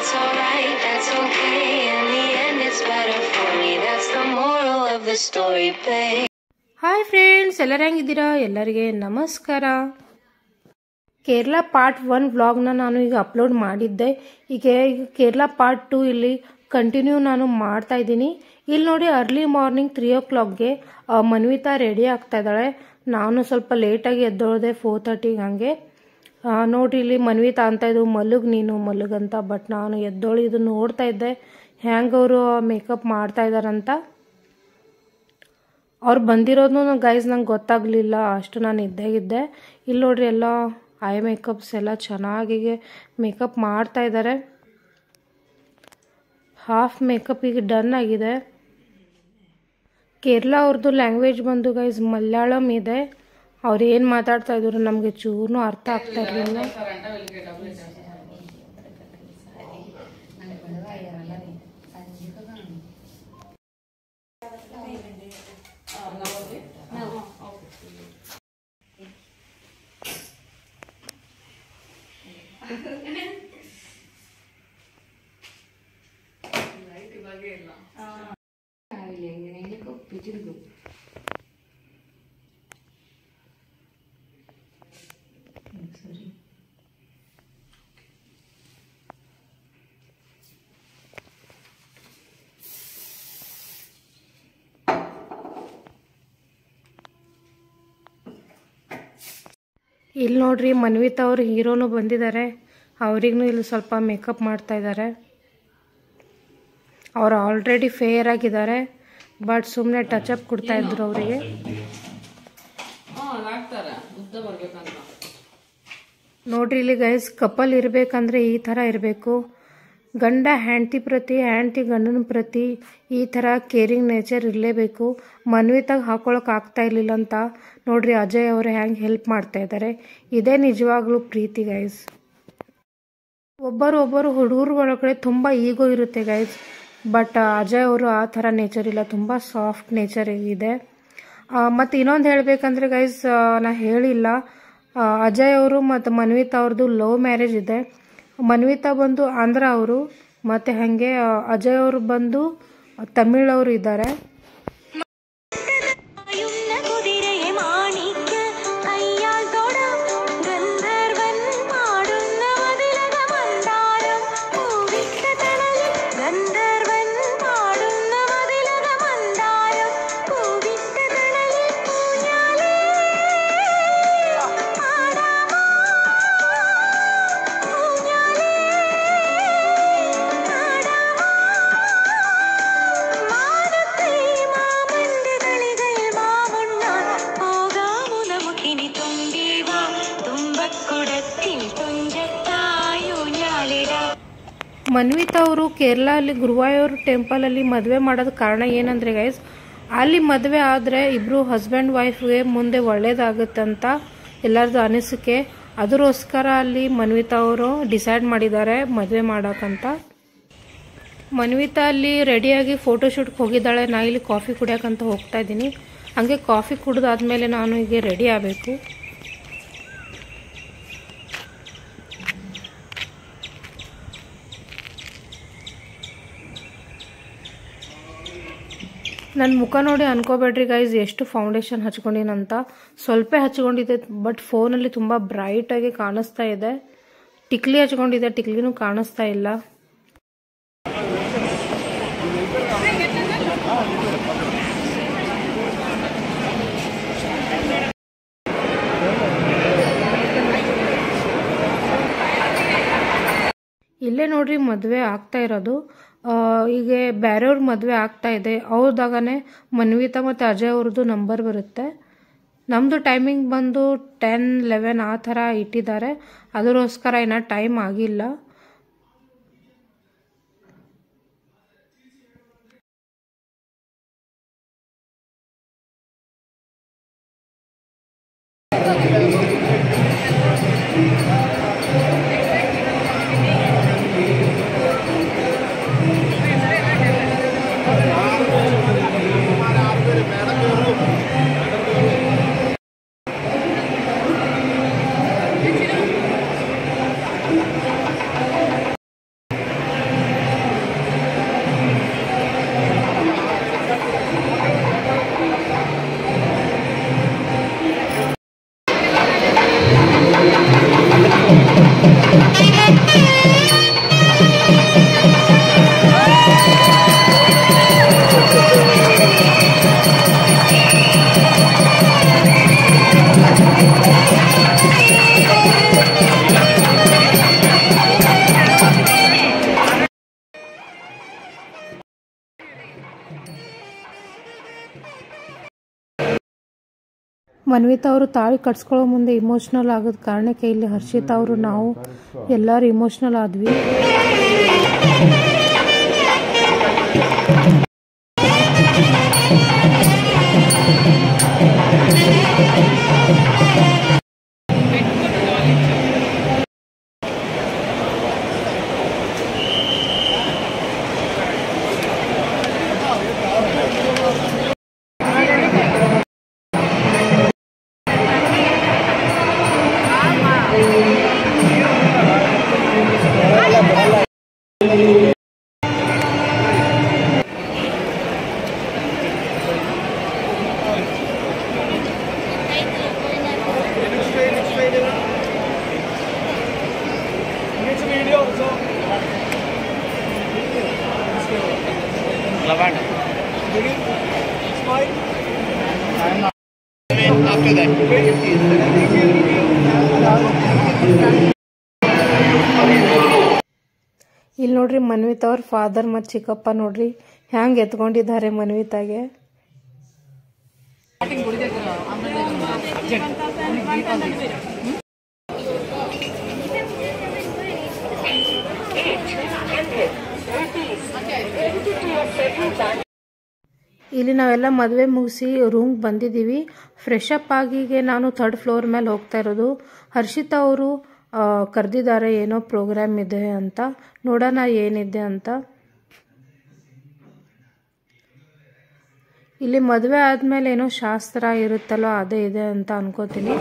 that's alright, that's okay. In the end, it's better for me. That's the moral of the story, babe. Hi friends, ಎಲ್ಲರೂ ಹೆಂಗಿದ್ದೀರಾ? ಎಲ್ಲರಿಗೆ ನಮಸ್ಕಾರ. Kerala part 1 ವ್ಲಾಗ್ನ ನಾನು ಈಗ upload ಮಾಡಿದ್ದೆ. ಈಗ ಕೇರಳ ಪಾರ್ಟ್ 2 ಇಲ್ಲಿ ಕಂಟಿನ್ಯೂ ನಾನು ಮಾಡ್ತಾ ಇದ್ದೀನಿ. ಇಲ್ಲಿ ನೋಡಿ, ಅರ್ಲಿ ಮಾರ್ನಿಂಗ್ 3 o'clockಗೆ ಮನ್ವಿತಾ ರೆಡಿ ಆಗ್ತಾ ಇದ್ದಾಳೆ. ನಾನು ಸ್ವಲ್ಪ ಲೇಟಾಗಿ ಎದ್ದೋಳಿದೆ, 4:30 ಹಂಗೆ. ನೋಡ್ರಿ, ಇಲ್ಲಿ ಮನ್ವಿತಾ ಅಂತ ಇದ್ದು ಮಲಗ್ ನೀನು ಮಲಗಂತ. ಬಟ್ ನಾನು ಎದ್ದೋಳಿ ಇದು ನೋಡ್ತಾ ಇದ್ದೆ ಹ್ಯಾಂಗೆ ಅವರು ಮೇಕಪ್ ಮಾಡ್ತಾ ಇದ್ದಾರಂತ. ಅವ್ರು ಬಂದಿರೋದು ಗೈಸ್ ನಂಗೆ ಗೊತ್ತಾಗಲಿಲ್ಲ, ಅಷ್ಟು ನಾನು ಇದ್ದಾಗಿದ್ದೆ. ಇಲ್ಲಿ ನೋಡ್ರಿ, ಎಲ್ಲ ಐ ಮೇಕಪ್ಸ್ ಎಲ್ಲ ಚೆನ್ನಾಗಿ ಮೇಕಪ್ ಮಾಡ್ತಾ ಇದ್ದಾರೆ. ಹಾಫ್ ಮೇಕಪ್ ಈಗ ಡನ್ ಆಗಿದೆ. ಕೇರಳ ಅವ್ರದ್ದು ಲ್ಯಾಂಗ್ವೇಜ್ ಬಂದು ಗೈಸ್ ಮಲಯಾಳಂ ಇದೆ. ಅವ್ರು ಏನು ಮಾತಾಡ್ತಾ ಇದ್ರು ನಮಗೆ ಚೂರ್ನೂ ಅರ್ಥ ಆಗ್ತಾ ಇರಲಿಲ್ಲ. ಇಲ್ಲಿ ನೋಡ್ರಿ, ಮನ್ವಿತಾ ಅವರು ಹೀರೋನು ಬಂದಿದ್ದಾರೆ. ಅವ್ರಿಗೂ ಇಲ್ಲಿ ಸ್ವಲ್ಪ ಮೇಕಪ್ ಮಾಡ್ತಾ ಇದ್ದಾರೆ. ಅವ್ರು ಆಲ್ರೆಡಿ ಫೇರ್ ಆಗಿದ್ದಾರೆ, ಬಟ್ ಸುಮ್ಮನೆ ಟಚ್ ಅಪ್ ಕೊಡ್ತಾ ಇದ್ರು ಅವರಿಗೆ. ನೋಡ್ರಿ, ಇಲ್ಲಿ ಗೈಸ್ ಕಪಲ್ ಇರಬೇಕಂದ್ರೆ ಈ ಥರ ಇರಬೇಕು. ಗಂಡ ಹೆಂಡತಿ ಪ್ರತಿ, ಹೆಂಡತಿ ಗಂಡನ ಪ್ರತಿ ಈ ಥರ ಕೇರಿಂಗ್ ನೇಚರ್ ಇರಲೇಬೇಕು. ಮನ್ವಿತಾಗ ಹಾಕೊಳಕ್ ಆಗ್ತಾ ಇರ್ಲಿಲ್ಲ ಅಂತ ನೋಡ್ರಿ, ಅಜಯ್ ಅವರು ಹೆಂಗೆ ಹೆಲ್ಪ್ ಮಾಡ್ತಾ ಇದ್ದಾರೆ. ಇದೇ ನಿಜವಾಗ್ಲೂ ಪ್ರೀತಿ ಗೈಸ್. ಒಬ್ಬರು ಹುಡುಗರು ಒಳಗಡೆ ತುಂಬ ಈಗೋ ಇರುತ್ತೆ ಗೈಸ್. ಬಟ್ ಅಜಯ್ ಅವರು ಆ ಥರ ನೇಚರ್ ಇಲ್ಲ, ತುಂಬ ಸಾಫ್ಟ್ ನೇಚರ್ ಇದೆ. ಮತ್ತು ಇನ್ನೊಂದು ಹೇಳಬೇಕಂದ್ರೆ ಗೈಸ್, ನಾ ಹೇಳಿಲ್ಲ, ಅಜಯ್ ಅವರು ಮತ್ತು ಮನ್ವಿತಾ ಅವ್ರದ್ದು ಲವ್ ಮ್ಯಾರೇಜ್ ಇದೆ. ಮನ್ವಿತಾ ಬಂದು ಆಂಧ್ರ ಅವರು, ಮತ್ತು ಹಾಗೆ ಅಜಯ್ ಅವರು ಬಂದು ತಮಿಳವರು ಇದ್ದಾರೆ. ಮನ್ವಿತಾ ಅವರು ಕೇರಳಲ್ಲಿ ಗುರುವಾಯೂರ್ ಟೆಂಪಲಲ್ಲಿ ಮದುವೆ ಮಾಡೋದು ಕಾರಣ ಏನಂದರೆ ಗೈಸ್, ಅಲ್ಲಿ ಮದುವೆ ಆದರೆ ಇಬ್ಬರು ಹಸ್ಬೆಂಡ್ ವೈಫ್ಗೆ ಮುಂದೆ ಒಳ್ಳೇದಾಗುತ್ತಂತ ಎಲ್ಲರದ್ದು ಅನಿಸಿಕೆ. ಅದಕ್ಕೋಸ್ಕರ ಅಲ್ಲಿ ಮನ್ವಿತಾ ಅವರು ಡಿಸೈಡ್ ಮಾಡಿದ್ದಾರೆ ಮದುವೆ ಮಾಡೋಕ್ಕಂತ. ಮನ್ವಿತಾ ಅಲ್ಲಿ ರೆಡಿಯಾಗಿ ಫೋಟೋಶೂಟ್ಗೆ ಹೋಗಿದ್ದಾಳೆ. ನಾ ಇಲ್ಲಿ ಕಾಫಿ ಕುಡಿಯೋಕ್ಕಂತ ಹೋಗ್ತಾ ಇದ್ದೀನಿ. ಹಾಗೆ ಕಾಫಿ ಕುಡಿದಾದ್ಮೇಲೆ ನಾನು ಈಗ ರೆಡಿ ಆಗಬೇಕು. ನನ್ನ ಮುಖ ನೋಡಿ ಅನ್ಕೋಬೇಡ್ರಿ ಗೈಸ್ ಎಷ್ಟು ಫೌಂಡೇಶನ್ ಹಚ್ಕೊಂಡಿನಂತ. ಸ್ವಲ್ಪ ಹಚ್ಕೊಂಡಿದ್ದೆ, ಬಟ್ ಫೋನಲ್ಲಿ ತುಂಬ ಬ್ರೈಟಾಗಿ ಕಾಣಿಸ್ತಾ ಇದೆ. ಟಿಕ್ಲಿ ಹಚ್ಕೊಂಡಿದ್ದೆ, ಟಿಕ್ಲಿನೂ ಕಾಣಿಸ್ತಾ ಇಲ್ಲ. ಇಲ್ಲೇ ನೋಡ್ರಿ ಮದುವೆ ಆಗ್ತಾ ಇರೋದು. ಈಗ ಬೇರೆಯವ್ರ ಮದುವೆ ಆಗ್ತಾ ಇದೆ, ಅವ್ರದಾಗನೇ ಮನ್ವಿತಾ ಮತ್ತು ಅಜಯ್ ಅವ್ರದ್ದು ನಂಬರ್ ಬರುತ್ತೆ. ನಮ್ಮದು ಟೈಮಿಂಗ್ ಬಂದು 10-11 ಆ ಥರ ಇಟ್ಟಿದ್ದಾರೆ. ಅದಕ್ಕೋಸ್ಕರ ಇನ್ನೂ ಟೈಮ್ ಆಗಿಲ್ಲ. ಮನ್ವಿತಾ ಅವರು ತಾಳಿ ಕಟ್ಸ್ಕೊಳ್ಳೋ ಮುಂದೆ ಇಮೋಷ್ನಲ್ ಆಗೋದ್ ಕಾರಣಕ್ಕೆ ಇಲ್ಲಿ ಹರ್ಷಿತಾ ಅವರು ನಾವು ಎಲ್ಲರೂ ಇಮೋಷ್ನಲ್ ಆದ್ವಿ. ಇಲ್ಲಿ ನೋಡ್ರಿ ಮನ್ವಿತಾ ಅವ್ರ ಫಾದರ್ ಮತ್ತು ಚಿಕ್ಕಪ್ಪ ನೋಡ್ರಿ ಹ್ಯಾಂಗ್ ಎತ್ಕೊಂಡಿದ್ದಾರೆ ಮನ್ವಿತಾಗೆ. ಇಲ್ಲಿ ನಾವೆಲ್ಲ ಮದುವೆ ಮುಗಿಸಿ ರೂಮ್ಗೆ ಬಂದಿದ್ದೀವಿ. ಫ್ರೆಶ್ ಅಪ್ ಆಗಿಗೆ ನಾನು 3rd ಫ್ಲೋರ್ ಮೇಲೆ ಹೋಗ್ತಾ ಇರೋದು. ಹರ್ಷಿತಾ ಅವರು ಕರೆದಿದ್ದಾರೆ, ಏನೋ ಪ್ರೋಗ್ರಾಮ್ ಇದೆ ಅಂತ, ನೋಡೋಣ ಏನಿದೆ ಅಂತ. ಇಲ್ಲಿ ಮದುವೆ ಆದಮೇಲೆ ಏನೋ ಶಾಸ್ತ್ರ ಇರುತ್ತಲ್ಲೋ ಅದೇ ಇದೆ ಅಂತ ಅನ್ಕೋತೀನಿ.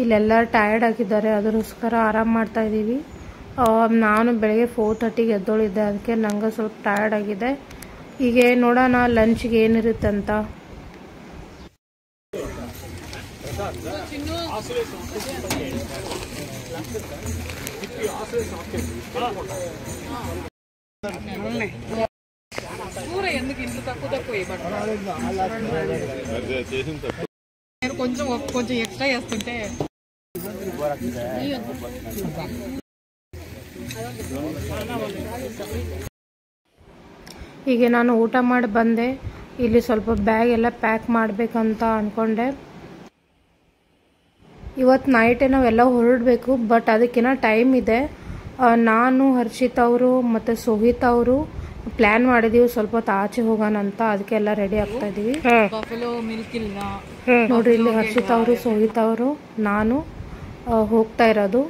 ಇಲ್ಲೆಲ್ಲ ಟಯರ್ಡ್ ಆಗಿದ್ದಾರೆ, ಅದಕ್ಕೋಸ್ಕರ ಆರಾಮ್ ಮಾಡ್ತಾ ಇದ್ದೀವಿ. ನಾನು ಬೆಳಗ್ಗೆ 4:30ಗೆ ಎದ್ದೋಳಿದ್ದೆ, ಅದಕ್ಕೆ ನಂಗೆ ಸ್ವಲ್ಪ ಟಯರ್ಡ್ ಆಗಿದೆ. ಈಗ ನೋಡೋಣ ಲಂಚ್ಗೆ ಏನಿರುತ್ತೆ ಅಂತ. కొంచెం ఎక్స్ట్రా చేస్తుంటే ಹೀಗೆ ನಾನು ಊಟ ಮಾಡಿ ಬಂದೆ. ಇಲ್ಲಿ ಸ್ವಲ್ಪ ಬ್ಯಾಗ್ ಎಲ್ಲ ಪ್ಯಾಕ್ ಮಾಡಬೇಕಂತ ಅಂದ್ಕೊಂಡೆ. ಇವತ್ತು ನೈಟೇ ನಾವೆಲ್ಲ ಹೊರಡಬೇಕು, ಬಟ್ ಅದಕ್ಕಿನ್ನ ಟೈಮ್ ಇದೆ. ನಾನು ಹರ್ಷಿತಾ ಅವರು ಮತ್ತು ಸೋಹಿತಾ ಅವರು ಪ್ಲ್ಯಾನ್ ಮಾಡಿದ್ದೀವಿ ಸ್ವಲ್ಪ ಹೊತ್ತು ಆಚೆ ಹೋಗೋಣ ಅಂತ, ಅದಕ್ಕೆ ಎಲ್ಲ ರೆಡಿ ಆಗ್ತಾ ಇದ್ದೀವಿ. ನೋಡ್ರಿ ಇಲ್ಲಿ ಹರ್ಷಿತಾ ಅವರು ಸೋಹಿತಾ ಅವರು ನಾನು ಹೋಗ್ತಾ ಇರೋದು.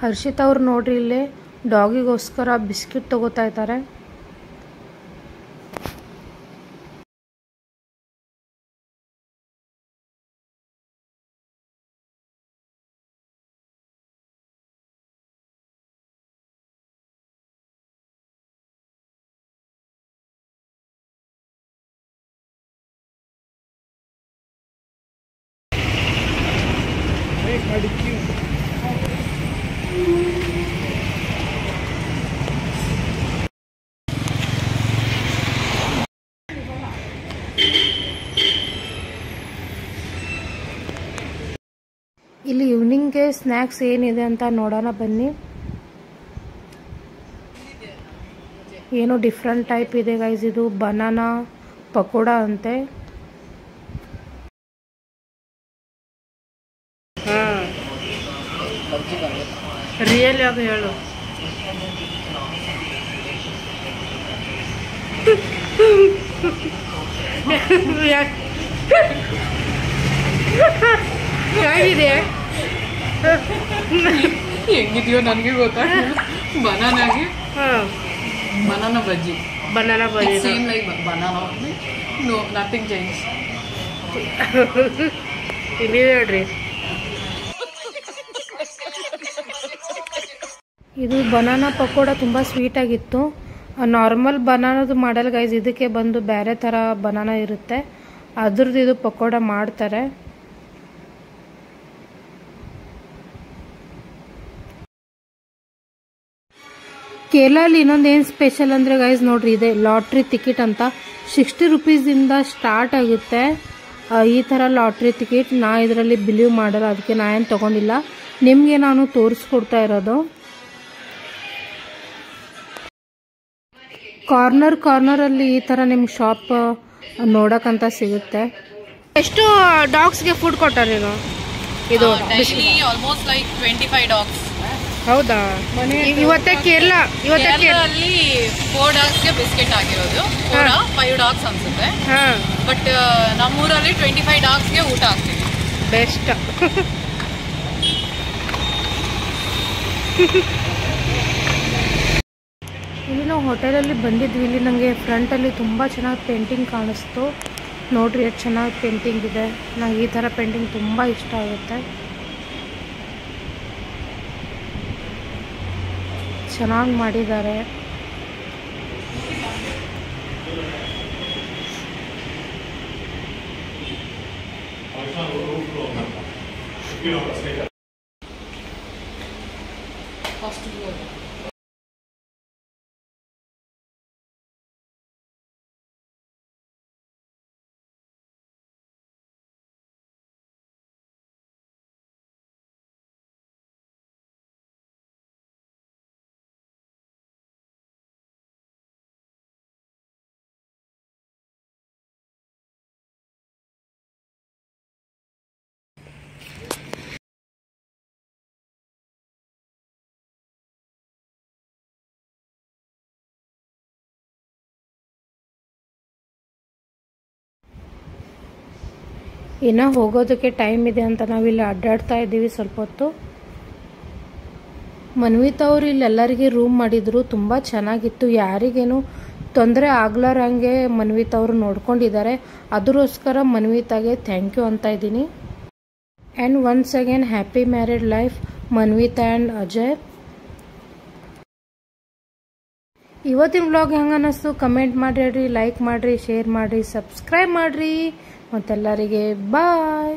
ಹರ್ಷಿತಾ ಅವ್ರು ನೋಡ್ರಿ ಇಲ್ಲೇ ಡಾಗಿಗೋಸ್ಕರ ಬಿಸ್ಕಿಟ್ ತಗೋತಾ ಇದ್ದಾರೆ. ಇಲ್ಲಿ ಈವ್ನಿಂಗ್ಗೆ ಸ್ನ್ಯಾಕ್ಸ್ ಏನಿದೆ ಅಂತ ನೋಡೋಣ ಬನ್ನಿ. ಏನೋ ಡಿಫ್ರೆಂಟ್ ಟೈಪ್ ಇದೆ ಗೈಸ್. ಇದು ಬನಾನಾ ಪಕೋಡ ಅಂತೆ. ರಿಯಲ್ ಆಗಿ ಹೇಳು. ಹೇಗಿದೆ ಹೆಂಗಿದೆಯೋ ನನಗೆ ಗೊತ್ತಾಗಿಲ್ಲ. ಬನಾನಾಗೆ banana bajji. Banana bajji same like banana, no nothing change. ಇಲ್ಲಿ ಹೇಳ್ರಿ, ಇದು ಬನಾನಾ ಪಕೋಡ ತುಂಬ ಸ್ವೀಟಾಗಿತ್ತು. ನಾರ್ಮಲ್ ಬನಾನದು ಮಾಡಲ್ ಗೈಸ್. ಇದಕ್ಕೆ ಬಂದು ಬೇರೆ ಥರ ಬನಾನಾ ಇರುತ್ತೆ, ಅದ್ರದ್ದು ಇದು ಪಕೋಡ ಮಾಡ್ತಾರೆ. ಕೇರಳಲ್ಲಿ ಇನ್ನೊಂದೇನು ಸ್ಪೆಷಲ್ ಅಂದರೆ ಗೈಸ್ ನೋಡ್ರಿ, ಇದೆ ಲಾಟ್ರಿ ಟಿಕೆಟ್ ಅಂತ. 60 ರೂಪೀಸಿಂದ ಸ್ಟಾರ್ಟ್ ಆಗುತ್ತೆ ಈ ಥರ ಲಾಟ್ರಿ ಟಿಕೆಟ್. ನಾ ಇದರಲ್ಲಿ ಬಿಲೀವ್ ಮಾಡಲ್ಲ, ಅದಕ್ಕೆ ನಾ ಏನು ತೊಗೊಂಡಿಲ್ಲ. ನಿಮಗೆ ನಾನು ತೋರಿಸ್ಕೊಡ್ತಾ ಇರೋದು. ಕಾರ್ನರಲ್ಲಿ ಈ ಥರ ನಿಮ್ಗೆ ಶಾಪ್ ನೋಡೋಕ್ಕಂತ ಸಿಗುತ್ತೆ. ಎಷ್ಟು ಡಾಗ್ಸ್ಗೆ ಫುಡ್ ಕೊಟ್ಟಾರ ನೀನು? ಇದು ಆಲ್ಮೋಸ್ಟ್ ಲೈಕ್ 25 ಡಾಗ್ಸ್. ಹೌದಾ? ಇವತ್ತೇ ಕೇರಳದಲ್ಲಿ 4 ಡಾಗ್ಸ್ಗೆ ಬಿಸ್ಕೆಟ್ ಆಗಿರೋದು. 5 ಡಾಗ್ಸ್ ಅನ್ಸುತ್ತೆ. ಬಟ್ ನಮ್ಮೂರಲ್ಲಿ 25 ಡಾಗ್ಸ್ಗೆ ಊಟ ಆಗ್ತಿದೆ. ಬೆಸ್ಟ್. ಇಲ್ಲಿ ನಾವು ಹೋಟೆಲಲ್ಲಿ ಬಂದಿದ್ವಿ. ಇಲ್ಲಿ ನನಗೆ ಫ್ರಂಟಲ್ಲಿ ತುಂಬ ಚೆನ್ನಾಗಿ ಪೇಂಟಿಂಗ್ ಕಾಣಿಸ್ತು. ನೋಡ್ರಿ ಎಷ್ಟು ಚೆನ್ನಾಗಿ ಪೇಂಟಿಂಗ್ ಇದೆ. ನನಗೆ ಈ ಥರ ಪೇಂಟಿಂಗ್ ತುಂಬ ಇಷ್ಟ ಆಗುತ್ತೆ. ಚೆನ್ನಾಗಿ ಮಾಡಿದ್ದಾರೆ. ಇನ್ನು ಹೋಗೋದಕ್ಕೆ ಟೈಮ್ ಇದೆ ಅಂತ ನಾವಿಲ್ಲಿ ಅಡ್ಡಾಡ್ತಾ ಇದ್ದೀವಿ ಸ್ವಲ್ಪ ಹೊತ್ತು. ಮನ್ವಿತ್ ಅವರು ಇಲ್ಲೆಲ್ಲರಿಗೆ ರೂಮ್ ಮಾಡಿದ್ರು, ತುಂಬ ಚೆನ್ನಾಗಿತ್ತು. ಯಾರಿಗೇನು ತೊಂದರೆ ಆಗ್ಲಾರಂಗೆ ಮನ್ವಿತ್ ಅವರು ನೋಡ್ಕೊಂಡಿದ್ದಾರೆ. ಅದಕ್ಕೋಸ್ಕರ ಮನ್ವಿತಾಗೆ ಥ್ಯಾಂಕ್ ಯು ಅಂತ ಇದ್ದೀನಿ. And once again happy married life Manvith and Ajay. ಇವತ್ತಿನ ವ್ಲಾಗ್ ಹೆಂಗೆ ಅನ್ನಿಸ್ತು ಕಮೆಂಟ್ ಮಾಡಿರಿ, ಲೈಕ್ ಮಾಡಿರಿ, ಶೇರ್ ಮಾಡಿರಿ, ಸಬ್ಸ್ಕ್ರೈಬ್ ಮಾಡಿರಿ. ಮತ್ತೆಲ್ಲರಿಗೆ ಬಾಯ್.